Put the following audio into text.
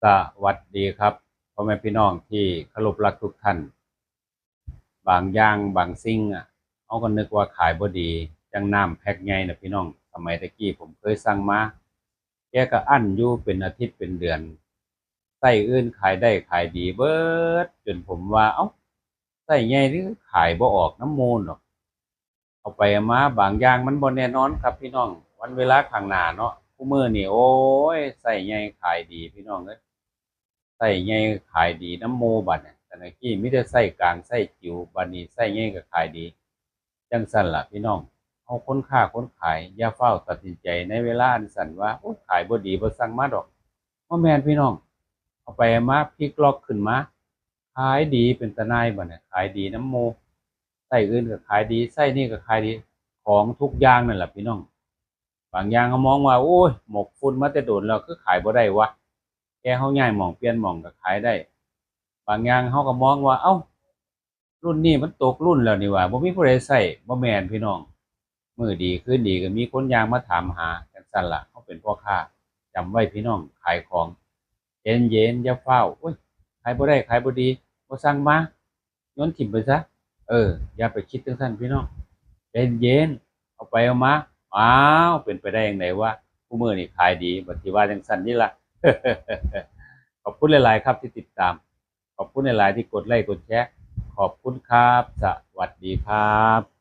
สวัสดีครับพ่อแม่พี่น้องที่เคารพรักทุกท่านบางอย่างบางสิ่งเขาก็นึกว่าขายบ่ดีจังน้ำแพ็คใหญ่นะพี่น้องสมัยตะกี้ผมเคยสั่งมาแกก็อั้นอยู่เป็นอาทิตย์เป็นเดือนไส้อื่นขายได้ขายดีเบิดจนผมว่าเอ้าไส้ใหญ่หรือขายบ่ออกน้ำมูลหรอกเอาไปเอามาบางอย่างมันบ่แน่นอนครับพี่น้องวันเวลาข้างหน้าเนาะผู้มื้อนี่โอ้ยไส้ใหญ่ขายดีพี่น้องเอ้ย ไส้ใหญ่ขายดีน้ำโมบัดเนี่ยแต่เมื่อกี้มีแต่ไส้กลางไส้จิ๋วบัดนี้ไส้ใหญ่ก็ขายดีจังสั่นล่ะพี่น้องเอาคนค้าคนขายอย่าเฝ้าวตัดสินใจในเวลาอันสั่นว่าโอ้ขายบ่ดีบ่สั่งมาดอกบ่แม่นพี่น้องเอาไปเอามาพลิกล็อกขึ้นมาขายดีเป็นตะนายบัดเนี่ยขายดีน้ำโมไส้อื่นก็ขายดีไส้นี่ก็ขายดีของทุกอย่างนั่นแหละพี่น้องบางอย่างก็มองว่าโอ้ยหมกฝุ่นมาแต่โดนแล้วคือขายบ่ได้วะ แค่เขาย้ายหม่องเปลี่ยนหม่องก็ขายได้บางอย่างเขาก็มองว่าเอ้ารุ่นนี้มันตกรุ่นแล้วนี่หว่าบ่มีผู้ใดใช้บ่แม่นพี่น้องมื้อดีคืนดีก็มีคนย่างมาถามหาจังซั่นล่ะเขาเป็นพ่อค้าจำไว้พี่น้องขายของเย็นๆอย่าฟ้าวโอ๊ยขายบ่ได้ขายบ่ดีบ่สั่งมาโยนถิ้มไปซะอย่าไปคิดจังซั่นพี่น้องใจเย็นๆเอาไปเอามาอ้าวเป็นไปได้จังไดวะคุมื้อนี้ขายดีบัดสิว่าจังซั่นนี่ล่ะ ขอบคุณหลายๆครับที่ติดตามขอบคุณหลายๆที่กดไลค์กดแชร์ขอบคุณครับสวัสดีครับ